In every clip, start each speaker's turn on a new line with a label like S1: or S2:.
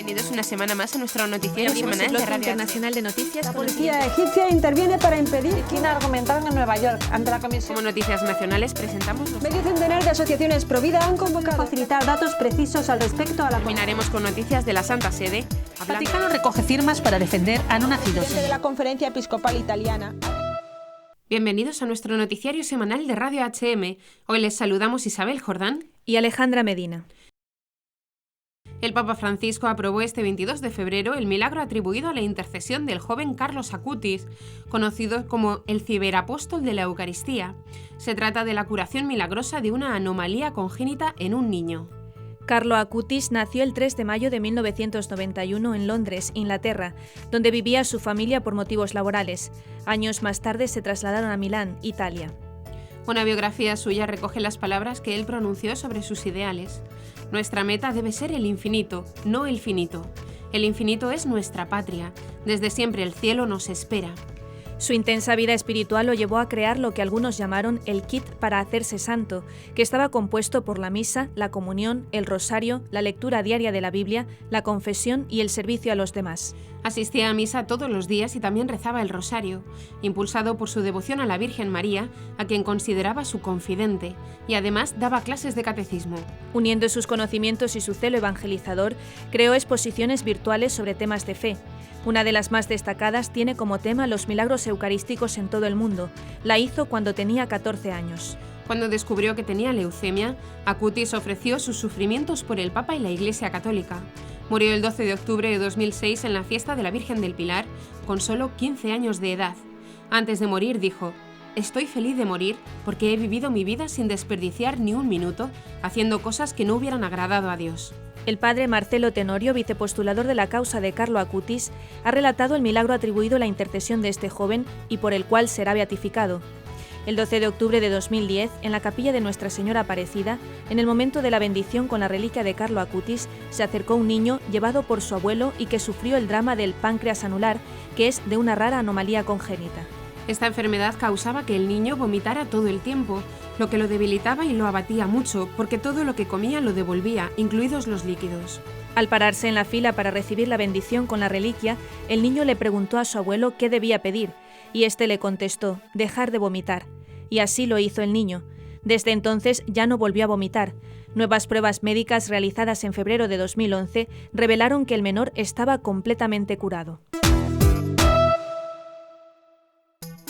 S1: Bienvenidos una semana más a nuestro noticiario semanal de Radio
S2: Internacional de Noticias.
S3: La policía egipcia interviene para impedir que China argumentaron en Nueva York ante la comisión.
S1: Como noticias nacionales presentamos
S3: Medio centenar de asociaciones pro vida han convocado a facilitar datos precisos al respecto a la...
S1: Terminaremos con noticias de la Santa Sede.
S2: El Vaticano recoge firmas para defender a no nacidos.
S3: De la Conferencia Episcopal Italiana.
S1: Bienvenidos a nuestro noticiario semanal de Radio HM. Hoy les saludamos Isabel Jordán
S2: y Alejandra Medina.
S1: El Papa Francisco aprobó este 22 de febrero el milagro atribuido a la intercesión del joven Carlos Acutis, conocido como el ciberapóstol de la Eucaristía. Se trata de la curación milagrosa de una anomalía congénita en un niño.
S2: Carlo Acutis nació el 3 de mayo de 1991 en Londres, Inglaterra, donde vivía su familia por motivos laborales. Años más tarde se trasladaron a Milán, Italia.
S1: Una biografía suya recoge las palabras que él pronunció sobre sus ideales. Nuestra meta debe ser el infinito, no el finito. El infinito es nuestra patria. Desde siempre el cielo nos espera.
S2: Su intensa vida espiritual lo llevó a crear lo que algunos llamaron el kit para hacerse santo, que estaba compuesto por la misa, la comunión, el rosario, la lectura diaria de la Biblia, la confesión y el servicio a los demás.
S1: Asistía a misa todos los días y también rezaba el rosario, impulsado por su devoción a la Virgen María, a quien consideraba su confidente, y además daba clases de catecismo.
S2: Uniendo sus conocimientos y su celo evangelizador, creó exposiciones virtuales sobre temas de fe. Una de las más destacadas tiene como tema los milagros eucarísticos en todo el mundo. La hizo cuando tenía 14 años.
S1: Cuando descubrió que tenía leucemia, Acutis ofreció sus sufrimientos por el Papa y la Iglesia Católica. Murió el 12 de octubre de 2006 en la fiesta de la Virgen del Pilar, con solo 15 años de edad. Antes de morir dijo: «Estoy feliz de morir porque he vivido mi vida sin desperdiciar ni un minuto, haciendo cosas que no hubieran agradado a Dios».
S2: El padre Marcelo Tenorio, vicepostulador de la causa de Carlo Acutis, ha relatado el milagro atribuido a la intercesión de este joven y por el cual será beatificado. El 12 de octubre de 2010, en la capilla de Nuestra Señora Aparecida, en el momento de la bendición con la reliquia de Carlo Acutis, se acercó un niño llevado por su abuelo y que sufrió el drama del páncreas anular, que es de una rara anomalía congénita.
S1: Esta enfermedad causaba que el niño vomitara todo el tiempo, lo que lo debilitaba y lo abatía mucho, porque todo lo que comía lo devolvía, incluidos los líquidos.
S2: Al pararse en la fila para recibir la bendición con la reliquia, el niño le preguntó a su abuelo qué debía pedir, y éste le contestó: dejar de vomitar. Y así lo hizo el niño. Desde entonces ya no volvió a vomitar. Nuevas pruebas médicas realizadas en febrero de 2011 revelaron que el menor estaba completamente curado.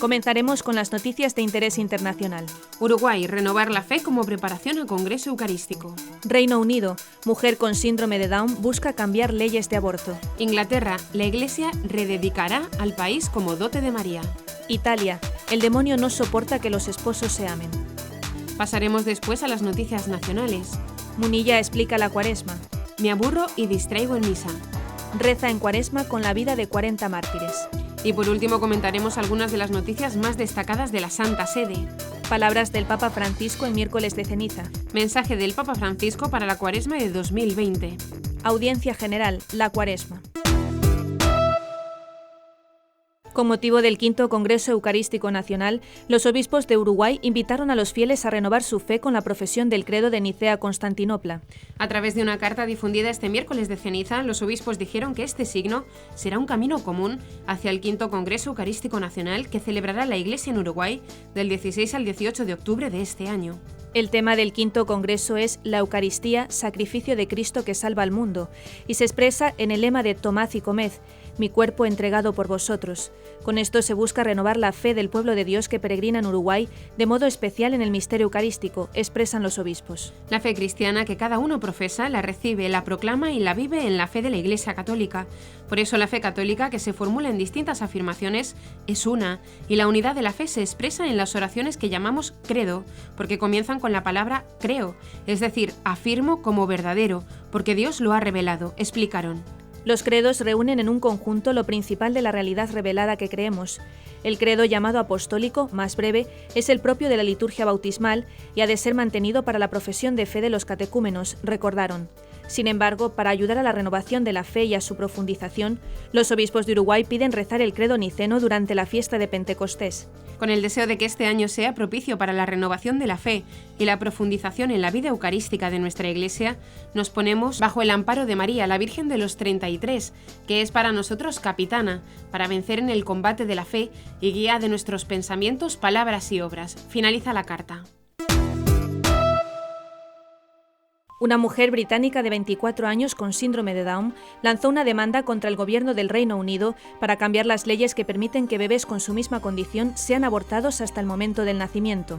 S2: Comenzaremos con las noticias de interés internacional.
S1: Uruguay, renovar la fe como preparación al Congreso Eucarístico.
S2: Reino Unido, mujer con síndrome de Down busca cambiar leyes de aborto.
S1: Inglaterra, la Iglesia rededicará al país como dote de María.
S2: Italia, el demonio no soporta que los esposos se amen.
S1: Pasaremos después a las noticias nacionales.
S2: Munilla explica la Cuaresma.
S1: Me aburro y distraigo en misa.
S2: Reza en Cuaresma con la vida de 40 mártires.
S1: Y por último comentaremos algunas de las noticias más destacadas de la Santa Sede.
S2: Palabras del Papa Francisco en miércoles de ceniza.
S1: Mensaje del Papa Francisco para la Cuaresma de 2020.
S2: Audiencia general, la Cuaresma. Con motivo del V Congreso Eucarístico Nacional, los obispos de Uruguay invitaron a los fieles a renovar su fe con la profesión del credo de Nicea-Constantinopla.
S1: A través de una carta difundida este miércoles de ceniza, los obispos dijeron que este signo será un camino común hacia el V Congreso Eucarístico Nacional que celebrará la Iglesia en Uruguay del 16 al 18 de octubre de este año.
S2: El tema del V Congreso es la Eucaristía, sacrificio de Cristo que salva al mundo, y se expresa en el lema de Tomad y comed, mi cuerpo entregado por vosotros. Con esto se busca renovar la fe del pueblo de Dios que peregrina en Uruguay, de modo especial en el misterio eucarístico, expresan los obispos.
S1: La fe cristiana que cada uno profesa, la recibe, la proclama y la vive en la fe de la Iglesia Católica. Por eso la fe católica, que se formula en distintas afirmaciones, es una, y la unidad de la fe se expresa en las oraciones que llamamos credo, porque comienzan con la palabra creo, es decir, afirmo como verdadero, porque Dios lo ha revelado, explicaron.
S2: Los credos reúnen en un conjunto lo principal de la realidad revelada que creemos. El credo llamado apostólico, más breve, es el propio de la liturgia bautismal y ha de ser mantenido para la profesión de fe de los catecúmenos, recordaron. Sin embargo, para ayudar a la renovación de la fe y a su profundización, los obispos de Uruguay piden rezar el credo niceno durante la fiesta de Pentecostés.
S1: Con el deseo de que este año sea propicio para la renovación de la fe y la profundización en la vida eucarística de nuestra Iglesia, nos ponemos bajo el amparo de María, la Virgen de los 33, que es para nosotros capitana, para vencer en el combate de la fe y guía de nuestros pensamientos, palabras y obras. Finaliza la carta.
S2: Una mujer británica de 24 años con síndrome de Down lanzó una demanda contra el gobierno del Reino Unido para cambiar las leyes que permiten que bebés con su misma condición sean abortados hasta el momento del nacimiento.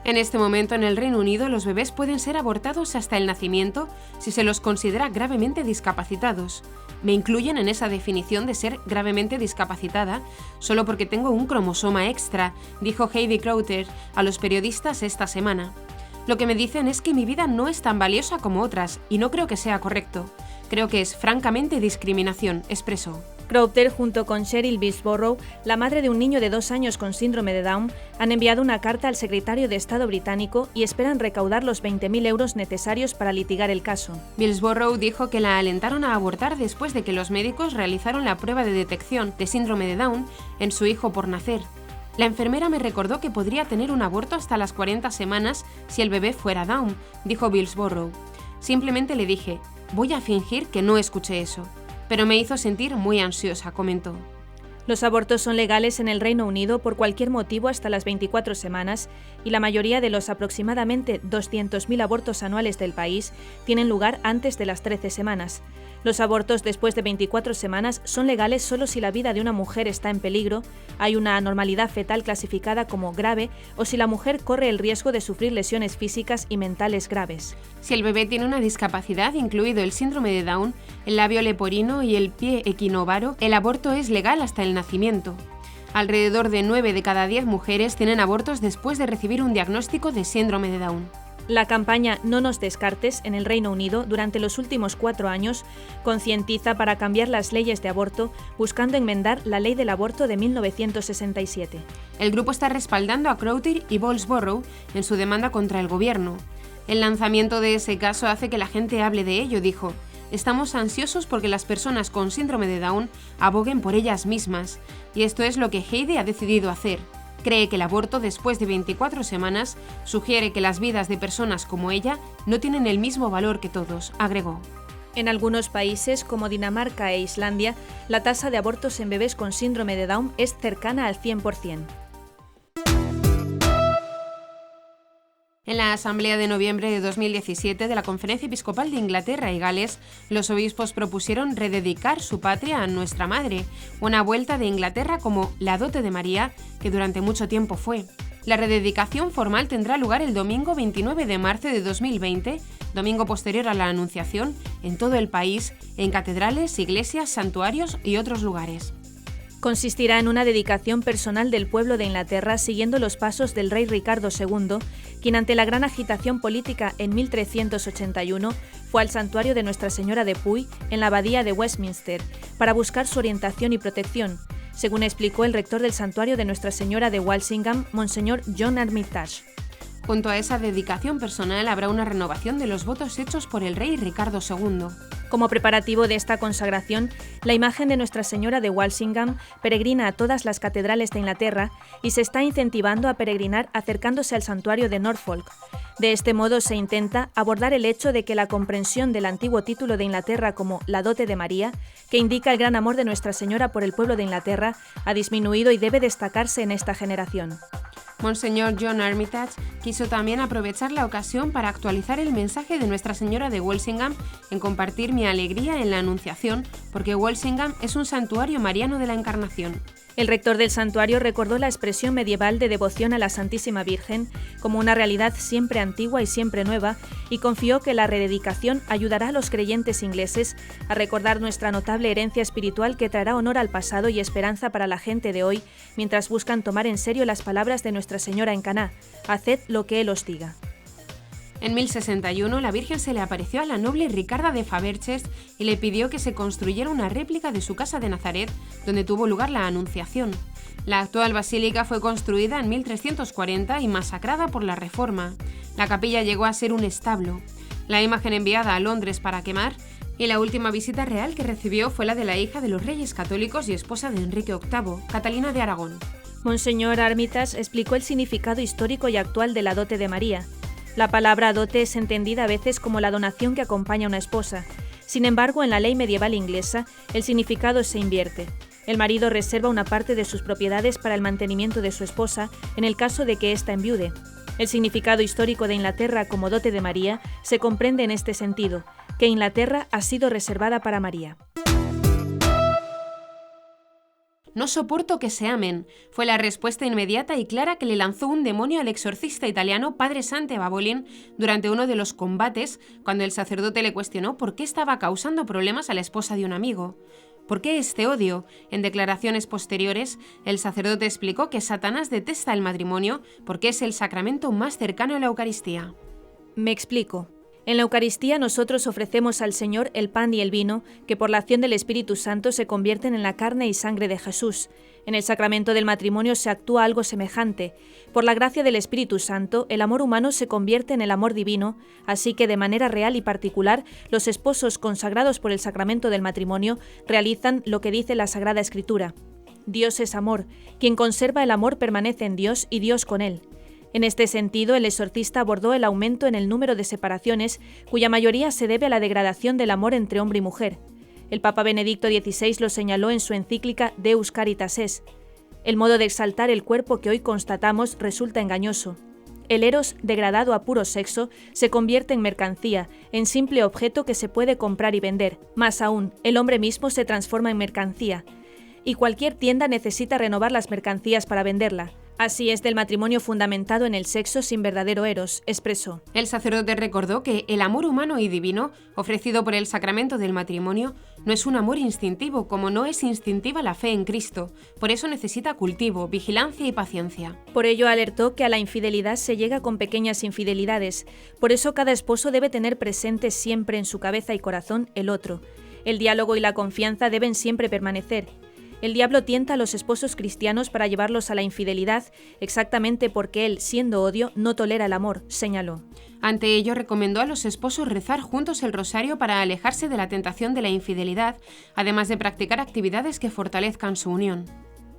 S1: En este momento en el Reino Unido los bebés pueden ser abortados hasta el nacimiento si se los considera gravemente discapacitados. Me incluyen en esa definición de ser gravemente discapacitada solo porque tengo un cromosoma extra, dijo Heidi Crowther a los periodistas esta semana. Lo que me dicen es que mi vida no es tan valiosa como otras y no creo que sea correcto. Creo que es francamente discriminación, expresó.
S2: Crowther, junto con Cheryl Billsborough, la madre de un niño de 2 años con síndrome de Down, han enviado una carta al secretario de Estado británico y esperan recaudar los 20.000 euros necesarios para litigar el caso.
S1: Billsborough dijo que la alentaron a abortar después de que los médicos realizaron la prueba de detección de síndrome de Down en su hijo por nacer. La enfermera me recordó que podría tener un aborto hasta las 40 semanas si el bebé fuera Down, dijo Billsborough. Simplemente le dije, voy a fingir que no escuché eso. Pero me hizo sentir muy ansiosa, comentó.
S2: Los abortos son legales en el Reino Unido por cualquier motivo hasta las 24 semanas y la mayoría de los aproximadamente 200.000 abortos anuales del país tienen lugar antes de las 13 semanas. Los abortos después de 24 semanas son legales solo si la vida de una mujer está en peligro, hay una anormalidad fetal clasificada como grave o si la mujer corre el riesgo de sufrir lesiones físicas y mentales graves.
S1: Si el bebé tiene una discapacidad, incluido el síndrome de Down, el labio leporino y el pie equinovaro, el aborto es legal hasta el nacimiento. Alrededor de 9 de cada 10 mujeres tienen abortos después de recibir un diagnóstico de síndrome de Down.
S2: La campaña No nos descartes en el Reino Unido durante los últimos 4 años concientiza para cambiar las leyes de aborto, buscando enmendar la ley del aborto de 1967.
S1: El grupo está respaldando a Crowther y Billsborough en su demanda contra el gobierno. El lanzamiento de ese caso hace que la gente hable de ello, dijo. Estamos ansiosos porque las personas con síndrome de Down aboguen por ellas mismas, y esto es lo que Heidi ha decidido hacer. Cree que el aborto después de 24 semanas sugiere que las vidas de personas como ella no tienen el mismo valor que todos, agregó.
S2: En algunos países, como Dinamarca e Islandia, la tasa de abortos en bebés con síndrome de Down es cercana al 100%.
S1: En la Asamblea de noviembre de 2017 de la Conferencia Episcopal de Inglaterra y Gales, los obispos propusieron rededicar su patria a Nuestra Madre, una vuelta de Inglaterra como la dote de María, que durante mucho tiempo fue. La rededicación formal tendrá lugar el domingo 29 de marzo de 2020, domingo posterior a la Anunciación, en todo el país, en catedrales, iglesias, santuarios y otros lugares.
S2: Consistirá en una dedicación personal del pueblo de Inglaterra siguiendo los pasos del rey Ricardo II, quien ante la gran agitación política en 1381 fue al santuario de Nuestra Señora de Puy, en la abadía de Westminster, para buscar su orientación y protección, según explicó el rector del santuario de Nuestra Señora de Walsingham, Monseñor John Armitage.
S1: Junto a esa dedicación personal habrá una renovación de los votos hechos por el rey Ricardo II.
S2: Como preparativo de esta consagración, la imagen de Nuestra Señora de Walsingham peregrina a todas las catedrales de Inglaterra y se está incentivando a peregrinar acercándose al santuario de Norfolk. De este modo se intenta abordar el hecho de que la comprensión del antiguo título de Inglaterra como la dote de María, que indica el gran amor de Nuestra Señora por el pueblo de Inglaterra, ha disminuido y debe destacarse en esta generación.
S1: Monseñor John Armitage quiso también aprovechar la ocasión para actualizar el mensaje de Nuestra Señora de Walsingham en compartir mi alegría en la Anunciación, porque Walsingham es un santuario mariano de la Encarnación.
S2: El rector del santuario recordó la expresión medieval de devoción a la Santísima Virgen como una realidad siempre antigua y siempre nueva, y confió que la rededicación ayudará a los creyentes ingleses a recordar nuestra notable herencia espiritual que traerá honor al pasado y esperanza para la gente de hoy, mientras buscan tomar en serio las palabras de Nuestra Señora en Caná: haced lo que Él os diga.
S1: En 1061, la Virgen se le apareció a la noble Ricarda de Faverches y le pidió que se construyera una réplica de su casa de Nazaret, donde tuvo lugar la Anunciación. La actual basílica fue construida en 1340 y masacrada por la Reforma. La capilla llegó a ser un establo. la imagen enviada a Londres para quemar, y la última visita real que recibió fue la de la hija de los reyes católicos y esposa de Enrique VIII, Catalina de Aragón.
S2: Monseñor Armitage explicó el significado histórico y actual de la dote de María. La palabra dote es entendida a veces como la donación que acompaña a una esposa. Sin embargo, en la ley medieval inglesa, el significado se invierte. El marido reserva una parte de sus propiedades para el mantenimiento de su esposa en el caso de que ésta enviude. El significado histórico de Inglaterra como dote de María se comprende en este sentido, que Inglaterra ha sido reservada para María.
S1: No soporto que se amen, fue la respuesta inmediata y clara que le lanzó un demonio al exorcista italiano Padre Sante Babolin durante uno de los combates, cuando el sacerdote le cuestionó por qué estaba causando problemas a la esposa de un amigo. ¿Por qué este odio? En declaraciones posteriores, el sacerdote explicó que Satanás detesta el matrimonio porque es el sacramento más cercano a la Eucaristía.
S2: Me explico. En la Eucaristía nosotros ofrecemos al Señor el pan y el vino, que por la acción del Espíritu Santo se convierten en la carne y sangre de Jesús. En el sacramento del matrimonio se actúa algo semejante. Por la gracia del Espíritu Santo, el amor humano se convierte en el amor divino, así que de manera real y particular, los esposos consagrados por el sacramento del matrimonio realizan lo que dice la Sagrada Escritura. Dios es amor. Quien conserva el amor permanece en Dios y Dios con él. En este sentido, el exorcista abordó el aumento en el número de separaciones, cuya mayoría se debe a la degradación del amor entre hombre y mujer. El Papa Benedicto XVI lo señaló en su encíclica Deus Caritas Es. El modo de exaltar el cuerpo que hoy constatamos resulta engañoso. El eros, degradado a puro sexo, se convierte en mercancía, en simple objeto que se puede comprar y vender. Más aún, el hombre mismo se transforma en mercancía. Y cualquier tienda necesita renovar las mercancías para venderla. Así es del matrimonio fundamentado en el sexo sin verdadero eros, expresó.
S1: El sacerdote recordó que el amor humano y divino, ofrecido por el sacramento del matrimonio, no es un amor instintivo, como no es instintiva la fe en Cristo. Por eso necesita cultivo, vigilancia y paciencia.
S2: Por ello alertó que a la infidelidad se llega con pequeñas infidelidades. Por eso cada esposo debe tener presente siempre en su cabeza y corazón el otro. El diálogo y la confianza deben siempre permanecer. El diablo tienta a los esposos cristianos para llevarlos a la infidelidad, exactamente porque él, siendo odio, no tolera el amor, señaló.
S1: Ante ello, recomendó a los esposos rezar juntos el rosario para alejarse de la tentación de la infidelidad, además de practicar actividades que fortalezcan su unión.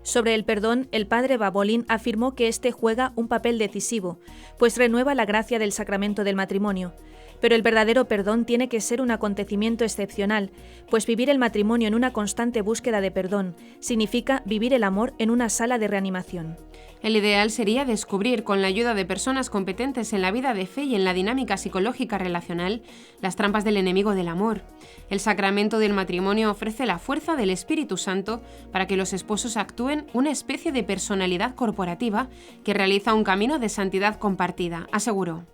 S2: Sobre el perdón, el padre Babolin afirmó que este juega un papel decisivo, pues renueva la gracia del sacramento del matrimonio. Pero el verdadero perdón tiene que ser un acontecimiento excepcional, pues vivir el matrimonio en una constante búsqueda de perdón significa vivir el amor en una sala de reanimación.
S1: El ideal sería descubrir, con la ayuda de personas competentes en la vida de fe y en la dinámica psicológica relacional, las trampas del enemigo del amor. El sacramento del matrimonio ofrece la fuerza del Espíritu Santo para que los esposos actúen una especie de personalidad corporativa que realiza un camino de santidad compartida, aseguró.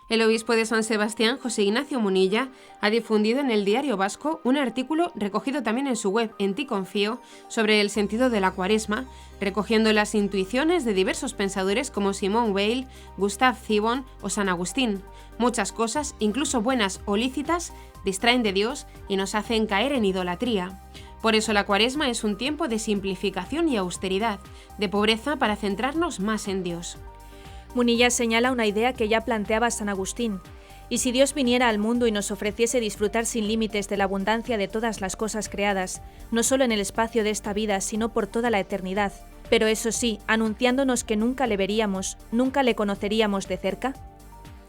S1: El obispo de San Sebastián, José Ignacio Munilla, ha difundido en el Diario Vasco un artículo recogido también en su web En ti confío sobre el sentido de la Cuaresma, recogiendo las intuiciones de diversos pensadores como Simone Weil, Gustav Thibon o San Agustín. Muchas cosas, incluso buenas o lícitas, distraen de Dios y nos hacen caer en idolatría. Por eso la Cuaresma es un tiempo de simplificación y austeridad, de pobreza para centrarnos más en Dios.
S2: Munilla señala una idea que ya planteaba San Agustín. Y si Dios viniera al mundo y nos ofreciese disfrutar sin límites de la abundancia de todas las cosas creadas, no solo en el espacio de esta vida, sino por toda la eternidad, pero eso sí, anunciándonos que nunca le veríamos, nunca le conoceríamos de cerca?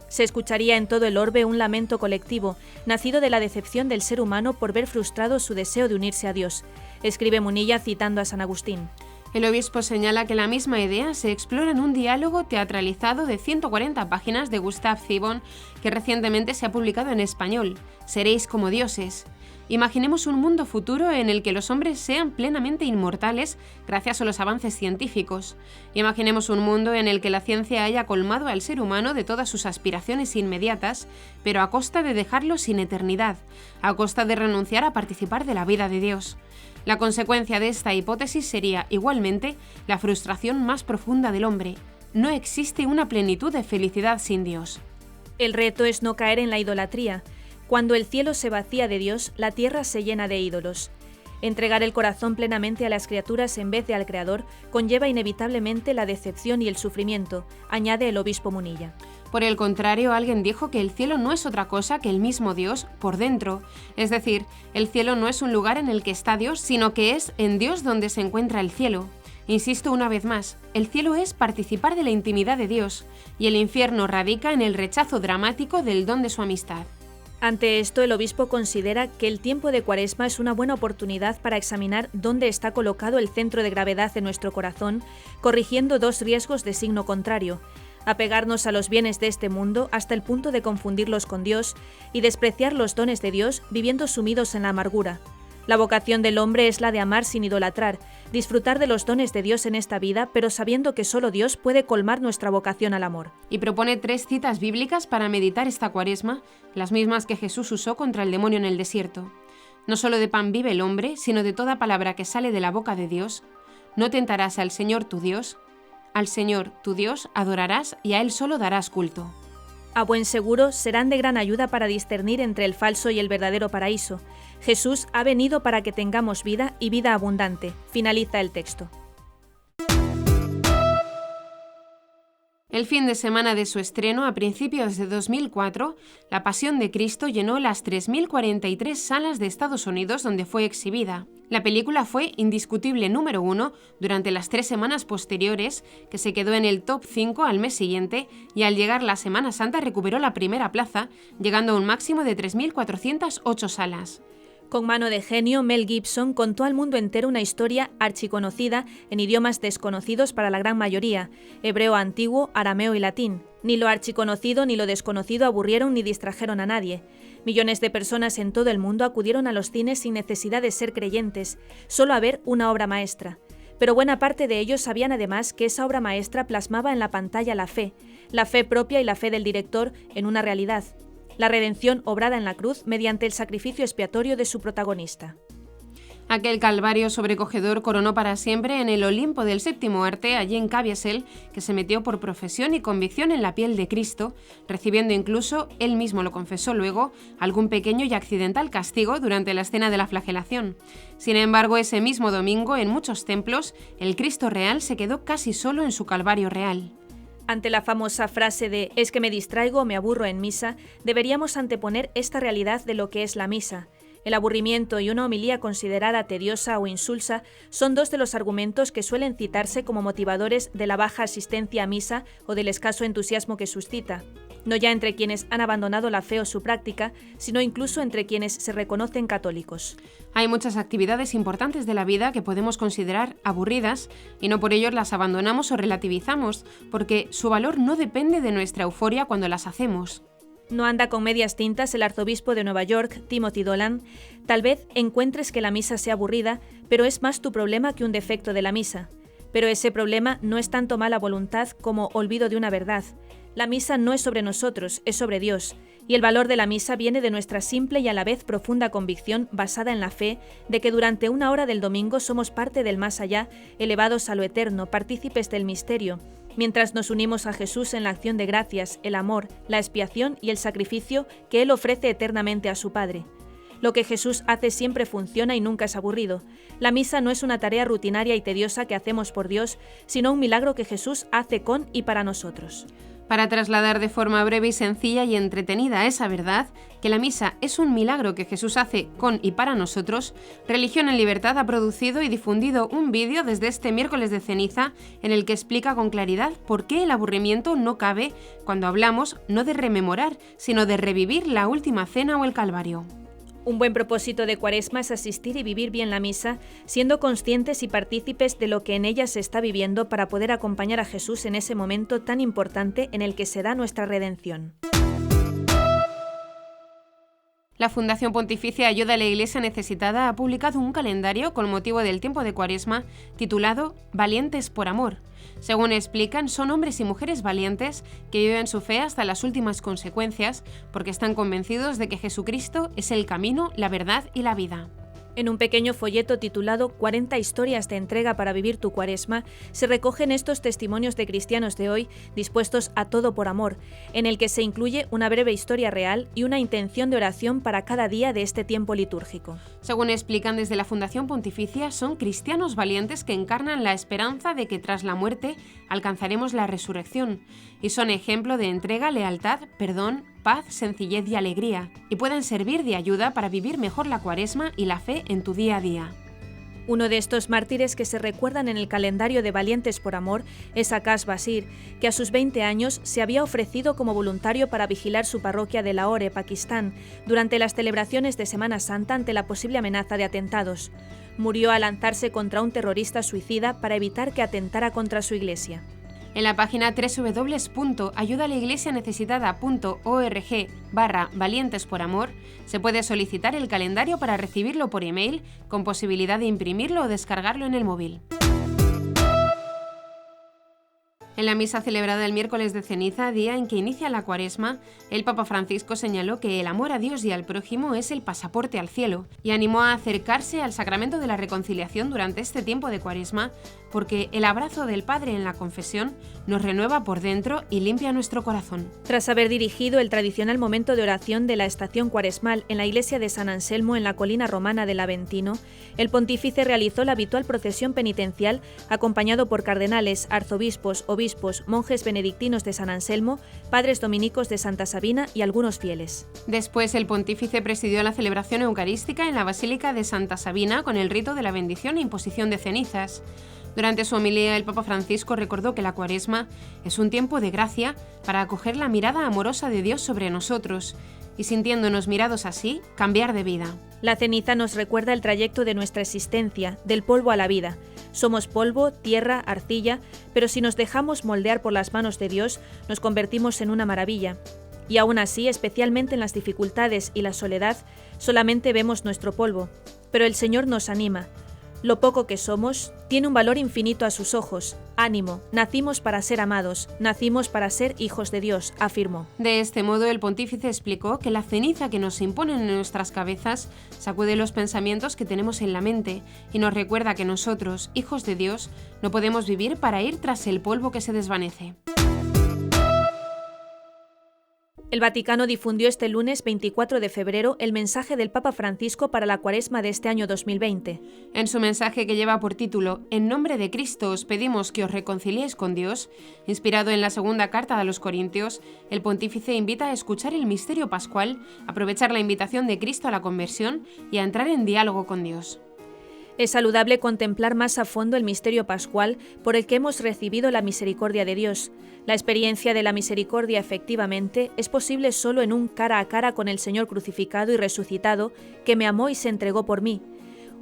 S2: Se escucharía en todo el orbe un lamento colectivo, nacido de la decepción del ser humano por ver frustrado su deseo de unirse a Dios, escribe Munilla citando a San Agustín.
S1: El obispo señala que la misma idea se explora en un diálogo teatralizado de 140 páginas de Gustav Thibon que recientemente se ha publicado en español, Seréis como dioses. Imaginemos un mundo futuro en el que los hombres sean plenamente inmortales gracias a los avances científicos. Imaginemos un mundo en el que la ciencia haya colmado al ser humano de todas sus aspiraciones inmediatas, pero a costa de dejarlo sin eternidad, a costa de renunciar a participar de la vida de Dios. La consecuencia de esta hipótesis sería, igualmente, la frustración más profunda del hombre. No existe una plenitud de felicidad sin Dios.
S2: El reto es no caer en la idolatría. Cuando el cielo se vacía de Dios, la tierra se llena de ídolos. Entregar el corazón plenamente a las criaturas en vez de al Creador conlleva inevitablemente la decepción y el sufrimiento, añade el obispo Munilla.
S1: Por el contrario, alguien dijo que el cielo no es otra cosa que el mismo Dios por dentro. Es decir, el cielo no es un lugar en el que está Dios, sino que es en Dios donde se encuentra el cielo. Insisto una vez más, el cielo es participar de la intimidad de Dios, y el infierno radica en el rechazo dramático del don de su amistad.
S2: Ante esto, el obispo considera que el tiempo de Cuaresma es una buena oportunidad para examinar dónde está colocado el centro de gravedad de nuestro corazón, corrigiendo dos riesgos de signo contrario: apegarnos a los bienes de este mundo hasta el punto de confundirlos con Dios y despreciar los dones de Dios viviendo sumidos en la amargura. La vocación del hombre es la de amar sin idolatrar, disfrutar de los dones de Dios en esta vida, pero sabiendo que solo Dios puede colmar nuestra vocación al amor.
S1: Y propone 3 citas bíblicas para meditar esta Cuaresma, las mismas que Jesús usó contra el demonio en el desierto. No solo de pan vive el hombre, sino de toda palabra que sale de la boca de Dios. No tentarás al Señor tu Dios. Al Señor, tu Dios, adorarás y a Él solo darás culto.
S2: A buen seguro serán de gran ayuda para discernir entre el falso y el verdadero paraíso. Jesús ha venido para que tengamos vida y vida abundante. Finaliza el texto.
S1: El fin de semana de su estreno, a principios de 2004, La Pasión de Cristo llenó las 3.043 salas de Estados Unidos donde fue exhibida. La película fue indiscutible número 1 durante las 3 semanas posteriores, que se quedó en el top 5 al mes siguiente, y al llegar la Semana Santa recuperó la primera plaza, llegando a un máximo de 3.408 salas.
S2: Con mano de genio, Mel Gibson contó al mundo entero una historia archiconocida en idiomas desconocidos para la gran mayoría: hebreo antiguo, arameo y latín. Ni lo archiconocido ni lo desconocido aburrieron ni distrajeron a nadie. Millones de personas en todo el mundo acudieron a los cines sin necesidad de ser creyentes, solo a ver una obra maestra. Pero buena parte de ellos sabían además que esa obra maestra plasmaba en la pantalla la fe propia y la fe del director en una realidad: la redención obrada en la cruz mediante el sacrificio expiatorio de su protagonista.
S1: Aquel calvario sobrecogedor coronó para siempre en el Olimpo del séptimo arte a Jean Caviezel, que se metió por profesión y convicción en la piel de Cristo, recibiendo incluso, él mismo lo confesó luego, algún pequeño y accidental castigo durante la escena de la flagelación. Sin embargo, ese mismo domingo, en muchos templos, el Cristo real se quedó casi solo en su calvario real.
S2: Ante la famosa frase de «es que me distraigo o me aburro en misa», deberíamos anteponer esta realidad de lo que es la misa. El aburrimiento y una homilía considerada tediosa o insulsa son dos de los argumentos que suelen citarse como motivadores de la baja asistencia a misa o del escaso entusiasmo que suscita. No ya entre quienes han abandonado la fe o su práctica, sino incluso entre quienes se reconocen católicos.
S1: Hay muchas actividades importantes de la vida que podemos considerar aburridas y no por ello las abandonamos o relativizamos, porque su valor no depende de nuestra euforia cuando las hacemos.
S2: No anda con medias tintas el arzobispo de Nueva York, Timothy Dolan. Tal vez encuentres que la misa sea aburrida, pero es más tu problema que un defecto de la misa. Pero ese problema no es tanto mala voluntad como olvido de una verdad. La misa no es sobre nosotros, es sobre Dios, y el valor de la misa viene de nuestra simple y a la vez profunda convicción basada en la fe de que durante una hora del domingo somos parte del más allá, elevados a lo eterno, partícipes del misterio, mientras nos unimos a Jesús en la acción de gracias, el amor, la expiación y el sacrificio que Él ofrece eternamente a su Padre. Lo que Jesús hace siempre funciona y nunca es aburrido. La misa no es una tarea rutinaria y tediosa que hacemos por Dios, sino un milagro que Jesús hace con y para nosotros.
S1: Para trasladar de forma breve y sencilla y entretenida esa verdad, que la misa es un milagro que Jesús hace con y para nosotros, Religión en Libertad ha producido y difundido un vídeo desde este miércoles de ceniza en el que explica con claridad por qué el aburrimiento no cabe cuando hablamos no de rememorar, sino de revivir la última cena o el Calvario.
S2: Un buen propósito de Cuaresma es asistir y vivir bien la misa, siendo conscientes y partícipes de lo que en ella se está viviendo para poder acompañar a Jesús en ese momento tan importante en el que se da nuestra redención.
S1: La Fundación Pontificia Ayuda a la Iglesia Necesitada ha publicado un calendario con motivo del tiempo de Cuaresma titulado Valientes por Amor. Según explican, son hombres y mujeres valientes que viven su fe hasta las últimas consecuencias porque están convencidos de que Jesucristo es el camino, la verdad y la vida.
S2: En un pequeño folleto titulado 40 historias de entrega para vivir tu Cuaresma, se recogen estos testimonios de cristianos de hoy dispuestos a todo por amor, en el que se incluye una breve historia real y una intención de oración para cada día de este tiempo litúrgico.
S1: Según explican desde la Fundación Pontificia, son cristianos valientes que encarnan la esperanza de que tras la muerte alcanzaremos la resurrección, y son ejemplo de entrega, lealtad, perdón, paz, sencillez y alegría, y pueden servir de ayuda para vivir mejor la Cuaresma y la fe en tu día a día.
S2: Uno de estos mártires que se recuerdan en el calendario de Valientes por Amor es Akash Basir, que a sus 20 años se había ofrecido como voluntario para vigilar su parroquia de Lahore, Pakistán, durante las celebraciones de Semana Santa ante la posible amenaza de atentados. Murió al lanzarse contra un terrorista suicida para evitar que atentara contra su iglesia.
S1: En la página www.ayudalaiglesianecesitada.org/Valientes por Amor se puede solicitar el calendario para recibirlo por email, con posibilidad de imprimirlo o descargarlo en el móvil. En la misa celebrada el miércoles de ceniza, día en que inicia la Cuaresma, el Papa Francisco señaló que el amor a Dios y al prójimo es el pasaporte al cielo y animó a acercarse al sacramento de la reconciliación durante este tiempo de Cuaresma, porque el abrazo del Padre en la confesión nos renueva por dentro y limpia nuestro corazón.
S2: Tras haber dirigido el tradicional momento de oración de la estación cuaresmal en la iglesia de San Anselmo en la colina romana del Aventino, el pontífice realizó la habitual procesión penitencial acompañado por cardenales, arzobispos, obispos, monjes benedictinos de San Anselmo, padres dominicos de Santa Sabina y algunos fieles.
S1: Después, el pontífice presidió la celebración eucarística en la Basílica de Santa Sabina con el rito de la bendición e imposición de cenizas. Durante su homilía, el Papa Francisco recordó que la Cuaresma es un tiempo de gracia para acoger la mirada amorosa de Dios sobre nosotros y, sintiéndonos mirados así, cambiar de vida.
S2: La ceniza nos recuerda el trayecto de nuestra existencia, del polvo a la vida. Somos polvo, tierra, arcilla, pero si nos dejamos moldear por las manos de Dios, nos convertimos en una maravilla. Y aún así, especialmente en las dificultades y la soledad, solamente vemos nuestro polvo. Pero el Señor nos anima. Lo poco que somos tiene un valor infinito a sus ojos. Ánimo, nacimos para ser amados, nacimos para ser hijos de Dios, afirmó.
S1: De este modo, el pontífice explicó que la ceniza que nos imponen en nuestras cabezas sacude los pensamientos que tenemos en la mente y nos recuerda que nosotros, hijos de Dios, no podemos vivir para ir tras el polvo que se desvanece.
S2: El Vaticano difundió este lunes 24 de febrero el mensaje del Papa Francisco para la Cuaresma de este año 2020.
S1: En su mensaje, que lleva por título «En nombre de Cristo os pedimos que os reconciliéis con Dios», inspirado en la segunda carta a los Corintios, el pontífice invita a escuchar el misterio pascual, aprovechar la invitación de Cristo a la conversión y a entrar en diálogo con Dios.
S2: Es saludable contemplar más a fondo el misterio pascual por el que hemos recibido la misericordia de Dios. La experiencia de la misericordia, efectivamente, es posible solo en un cara a cara con el Señor crucificado y resucitado, que me amó y se entregó por mí.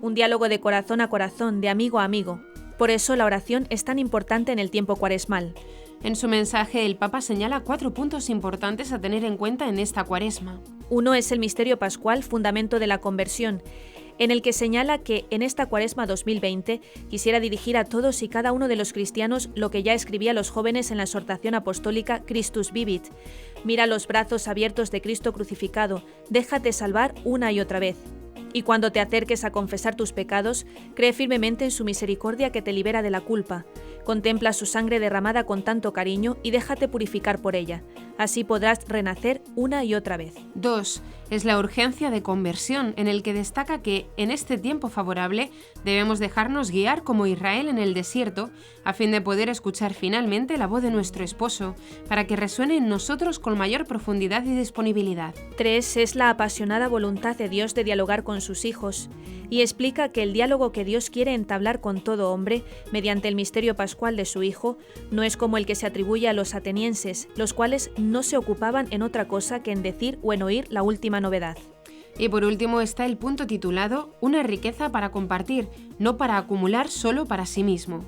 S2: Un diálogo de corazón a corazón, de amigo a amigo. Por eso la oración es tan importante en el tiempo cuaresmal.
S1: En su mensaje, el Papa señala 4 puntos importantes a tener en cuenta en esta Cuaresma.
S2: Uno es el misterio pascual, fundamento de la conversión, en el que señala que en esta Cuaresma 2020 quisiera dirigir a todos y cada uno de los cristianos lo que ya escribía a los jóvenes en la exhortación apostólica Christus Vivit. Mira los brazos abiertos de Cristo crucificado, déjate salvar una y otra vez. Y cuando te acerques a confesar tus pecados, cree firmemente en su misericordia que te libera de la culpa. Contempla su sangre derramada con tanto cariño y déjate purificar por ella. Así podrás renacer una y otra vez.
S1: 2. Es la urgencia de conversión, en el que destaca que, en este tiempo favorable, debemos dejarnos guiar como Israel en el desierto, a fin de poder escuchar finalmente la voz de nuestro esposo, para que resuene en nosotros con mayor profundidad y disponibilidad.
S2: 3. Es la apasionada voluntad de Dios de dialogar con sus hijos, y explica que el diálogo que Dios quiere entablar con todo hombre, mediante el misterio pascual de su Hijo, no es como el que se atribuye a los atenienses, los cuales no se ocupaban en otra cosa que en decir o en oír la última novedad.
S1: Y por último está el punto titulado «Una riqueza para compartir, no para acumular solo para sí mismo».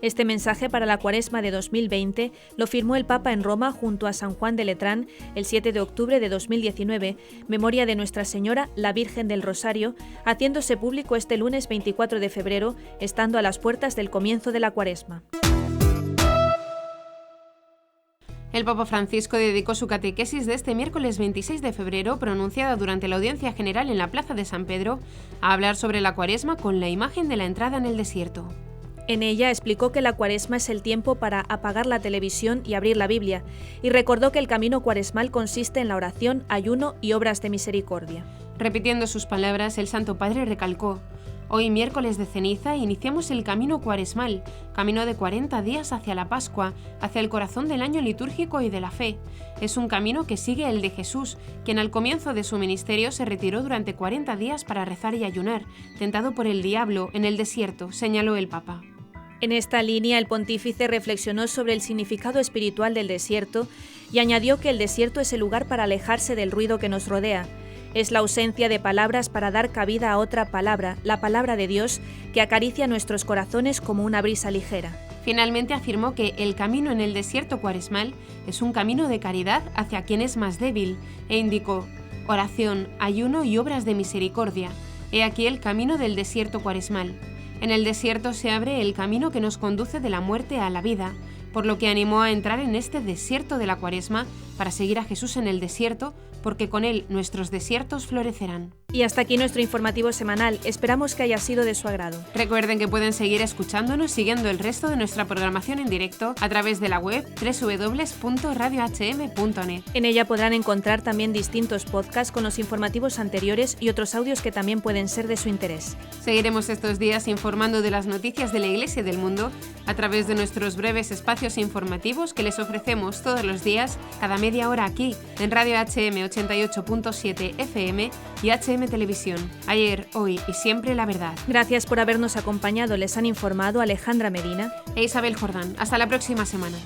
S2: Este mensaje para la Cuaresma de 2020 lo firmó el Papa en Roma junto a San Juan de Letrán el 7 de octubre de 2019, memoria de Nuestra Señora, la Virgen del Rosario, haciéndose público este lunes 24 de febrero, estando a las puertas del comienzo de la Cuaresma.
S1: El Papa Francisco dedicó su catequesis de este miércoles 26 de febrero, pronunciada durante la audiencia general en la Plaza de San Pedro, a hablar sobre la Cuaresma con la imagen de la entrada en el desierto.
S2: En ella explicó que la Cuaresma es el tiempo para apagar la televisión y abrir la Biblia, y recordó que el camino cuaresmal consiste en la oración, ayuno y obras de misericordia.
S1: Repitiendo sus palabras, el Santo Padre recalcó: hoy, miércoles de ceniza, iniciamos el camino cuaresmal, camino de 40 días hacia la Pascua, hacia el corazón del año litúrgico y de la fe. Es un camino que sigue el de Jesús, quien al comienzo de su ministerio se retiró durante 40 días para rezar y ayunar, tentado por el diablo en el desierto, señaló el Papa.
S2: En esta línea, el pontífice reflexionó sobre el significado espiritual del desierto y añadió que el desierto es el lugar para alejarse del ruido que nos rodea. Es la ausencia de palabras para dar cabida a otra palabra, la palabra de Dios, que acaricia nuestros corazones como una brisa ligera.
S1: Finalmente afirmó que el camino en el desierto cuaresmal es un camino de caridad hacia quien es más débil, e indicó: oración, ayuno y obras de misericordia. He aquí el camino del desierto cuaresmal. En el desierto se abre el camino que nos conduce de la muerte a la vida, por lo que animó a entrar en este desierto de la Cuaresma para seguir a Jesús en el desierto, porque con él nuestros desiertos florecerán.
S2: Y hasta aquí nuestro informativo semanal. Esperamos que haya sido de su agrado.
S1: Recuerden que pueden seguir escuchándonos siguiendo el resto de nuestra programación en directo a través de la web www.radiohm.net.
S2: En ella podrán encontrar también distintos podcasts con los informativos anteriores y otros audios que también pueden ser de su interés.
S1: Seguiremos estos días informando de las noticias de la Iglesia y del mundo a través de nuestros breves espacios informativos que les ofrecemos todos los días, cada media hora aquí, en Radio HM 88.7 FM y HM Televisión. Ayer, hoy y siempre la verdad.
S2: Gracias por habernos acompañado. Les han informado Alejandra Medina
S1: e Isabel Jordán. Hasta la próxima semana.